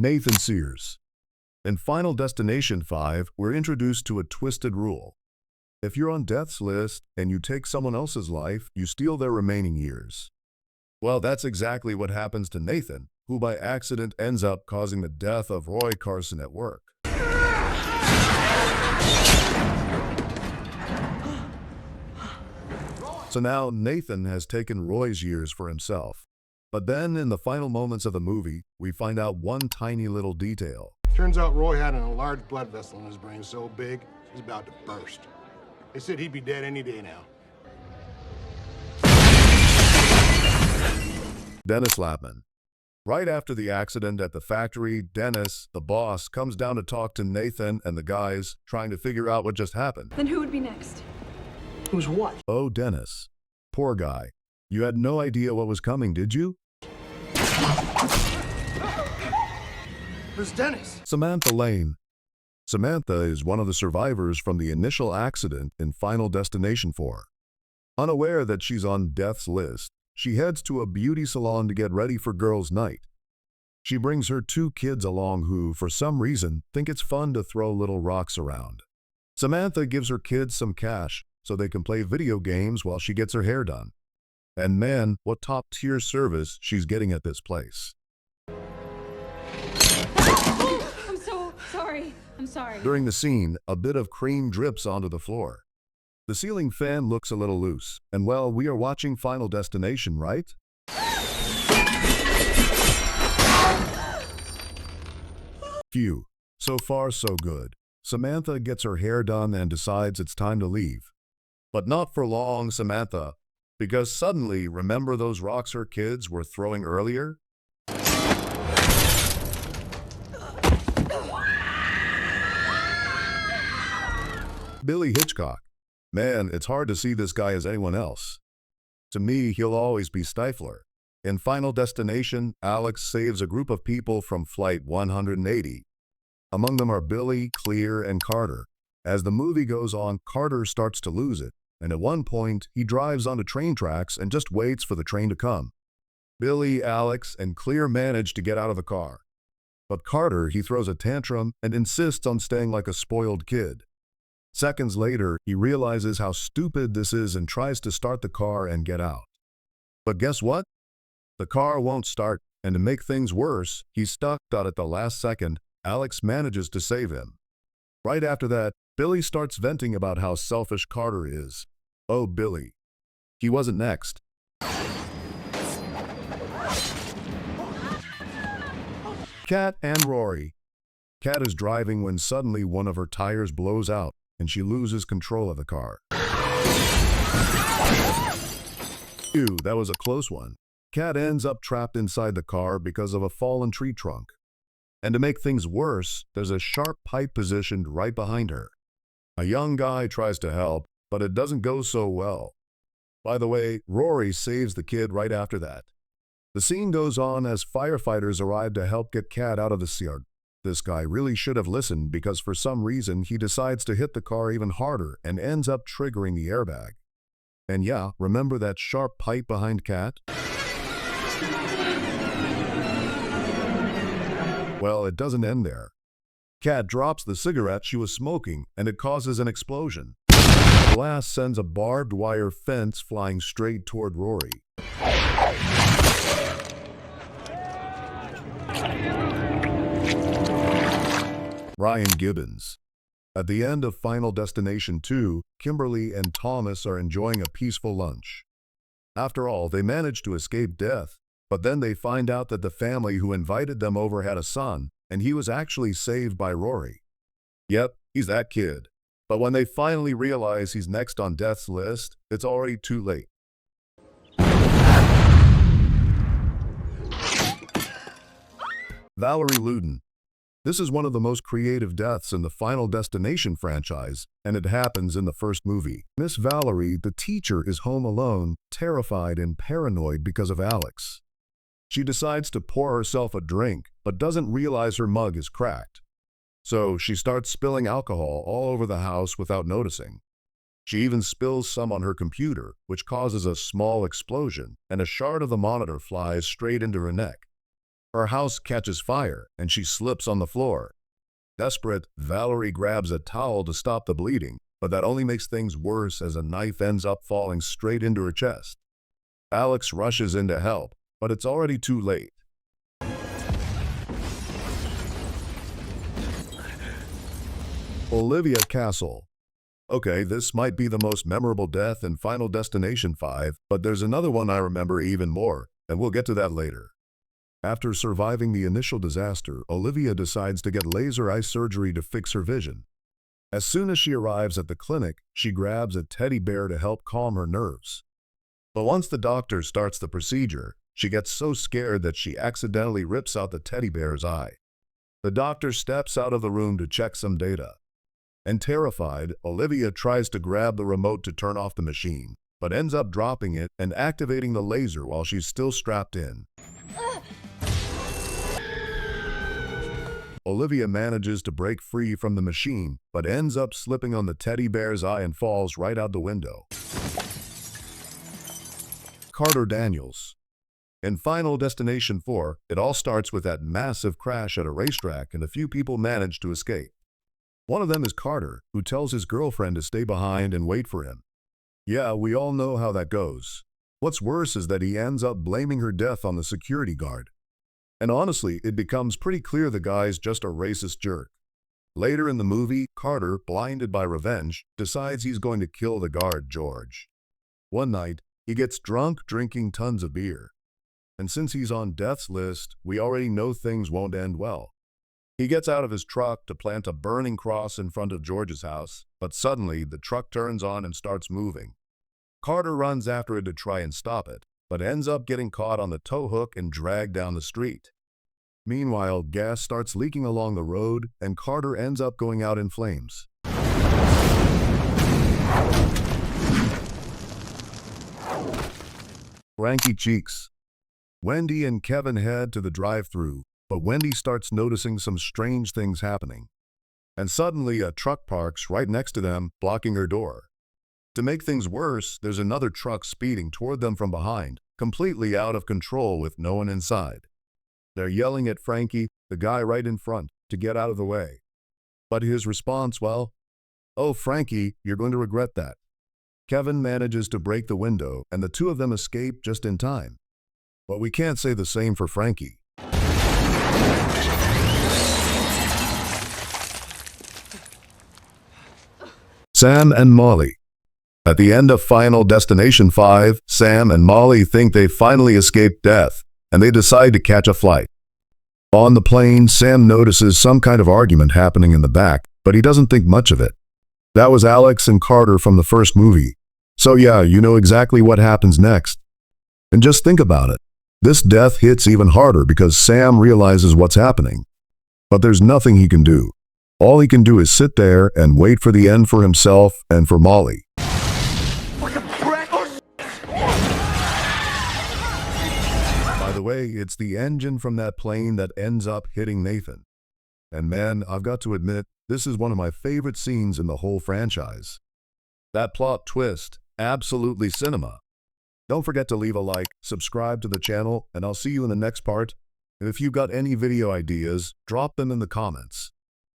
Nathan Sears. In Final Destination 5, we're introduced to a twisted rule. If you're on death's list and you take someone else's life, you steal their remaining years. Well, that's exactly what happens to Nathan, who by accident ends up causing the death of Roy Carson at work. So now Nathan has taken Roy's years for himself. But then in the final moments of the movie, we find out one tiny little detail. Turns out Roy had an enlarged blood vessel in his brain so big, he's about to burst. They said he'd be dead any day now. Dennis Lapman. Right after the accident at the factory, Dennis, the boss, comes down to talk to Nathan and the guys, trying to figure out what just happened. Then who would be next? Who's what? Oh, Dennis. Poor guy. You had no idea what was coming, did you? Who's Dennis? Samantha Lane. Samantha is one of the survivors from the initial accident in Final Destination 4. Unaware that she's on death's list, she heads to a beauty salon to get ready for girls' night. She brings her 2 kids along who, for some reason, think it's fun to throw little rocks around. Samantha gives her kids some cash so they can play video games while she gets her hair done. And man, what top-tier service she's getting at this place. I'm so sorry. I'm sorry. During the scene, a bit of cream drips onto the floor. The ceiling fan looks a little loose, and well, we are watching Final Destination, right? Phew. So far, so good. Samantha gets her hair done and decides it's time to leave. But not for long, Samantha, because suddenly, remember those rocks her kids were throwing earlier? Billy Hitchcock. Man, it's hard to see this guy as anyone else. To me, he'll always be Stifler. In Final Destination, Alex saves a group of people from Flight 180. Among them are Billy, Clear, and Carter. As the movie goes on, Carter starts to lose it, and at one point, he drives onto train tracks and just waits for the train to come. Billy, Alex, and Clear manage to get out of the car. But Carter, he throws a tantrum and insists on staying like a spoiled kid. Seconds later, he realizes how stupid this is and tries to start the car and get out. But guess what? The car won't start, and to make things worse, he's stuck. At the last second, Alex manages to save him. Right after that, Billy starts venting about how selfish Carter is. Oh, Billy. He wasn't next. Kat and Rory. Kat is driving when suddenly one of her tires blows out, and she loses control of the car. Ew, that was a close one. Kat ends up trapped inside the car because of a fallen tree trunk. And to make things worse, there's a sharp pipe positioned right behind her. A young guy tries to help, but it doesn't go so well. By the way, Rory saves the kid right after that. The scene goes on as firefighters arrive to help get Kat out of the sewer. This guy really should have listened because for some reason he decides to hit the car even harder and ends up triggering the airbag. And yeah, remember that sharp pipe behind Kat? Well, it doesn't end there. Kat drops the cigarette she was smoking and it causes an explosion. The blast sends a barbed wire fence flying straight toward Rory. Ryan Gibbons. At the end of Final Destination 2, Kimberly and Thomas are enjoying a peaceful lunch. After all, they managed to escape death, but then they find out that the family who invited them over had a son, and he was actually saved by Rory. Yep, he's that kid. But when they finally realize he's next on death's list, it's already too late. Valerie Loudon. This is one of the most creative deaths in the Final Destination franchise, and it happens in the first movie. Miss Valerie, the teacher, is home alone, terrified and paranoid because of Alex. She decides to pour herself a drink, but doesn't realize her mug is cracked. So she starts spilling alcohol all over the house without noticing. She even spills some on her computer, which causes a small explosion, and a shard of the monitor flies straight into her neck. Her house catches fire and she slips on the floor. Desperate, Valerie grabs a towel to stop the bleeding, but that only makes things worse as a knife ends up falling straight into her chest. Alex rushes in to help, but it's already too late. Olivia Castle. Okay, this might be the most memorable death in Final Destination 5, but there's another one I remember even more, and we'll get to that later. After surviving the initial disaster, Olivia decides to get laser eye surgery to fix her vision. As soon as she arrives at the clinic, she grabs a teddy bear to help calm her nerves. But once the doctor starts the procedure, she gets so scared that she accidentally rips out the teddy bear's eye. The doctor steps out of the room to check some data. And terrified, Olivia tries to grab the remote to turn off the machine, but ends up dropping it and activating the laser while she's still strapped in. Olivia manages to break free from the machine, but ends up slipping on the teddy bear's eye and falls right out the window. Carter Daniels. In Final Destination 4, it all starts with that massive crash at a racetrack and a few people manage to escape. One of them is Carter, who tells his girlfriend to stay behind and wait for him. Yeah, we all know how that goes. What's worse is that he ends up blaming her death on the security guard. And honestly, it becomes pretty clear the guy's just a racist jerk. Later in the movie, Carter, blinded by revenge, decides he's going to kill the guard, George. One night, he gets drunk drinking tons of beer. And since he's on death's list, we already know things won't end well. He gets out of his truck to plant a burning cross in front of George's house, but suddenly the truck turns on and starts moving. Carter runs after it to try and stop it, but ends up getting caught on the tow hook and dragged down the street. Meanwhile, gas starts leaking along the road, and Carter ends up going out in flames. Frankie Cheeks. Wendy and Kevin head to the drive-thru, but Wendy starts noticing some strange things happening. And suddenly a truck parks right next to them, blocking her door. To make things worse, there's another truck speeding toward them from behind, completely out of control with no one inside. They're yelling at Frankie, the guy right in front, to get out of the way. But his response, well, "Oh, Frankie, you're going to regret that." Kevin manages to break the window, and the two of them escape just in time. But we can't say the same for Frankie. Sam and Molly. At the end of Final Destination 5, Sam and Molly think they finally escaped death, and they decide to catch a flight. On the plane, Sam notices some kind of argument happening in the back, but he doesn't think much of it. That was Alex and Carter from the first movie. So yeah, you know exactly what happens next. And just think about it. This death hits even harder because Sam realizes what's happening. But there's nothing he can do. All he can do is sit there and wait for the end for himself and for Molly. By the way, it's the engine from that plane that ends up hitting Nathan. And man, I've got to admit, this is one of my favorite scenes in the whole franchise. That plot twist, absolutely cinema. Don't forget to leave a like, subscribe to the channel, and I'll see you in the next part. And if you've got any video ideas, drop them in the comments.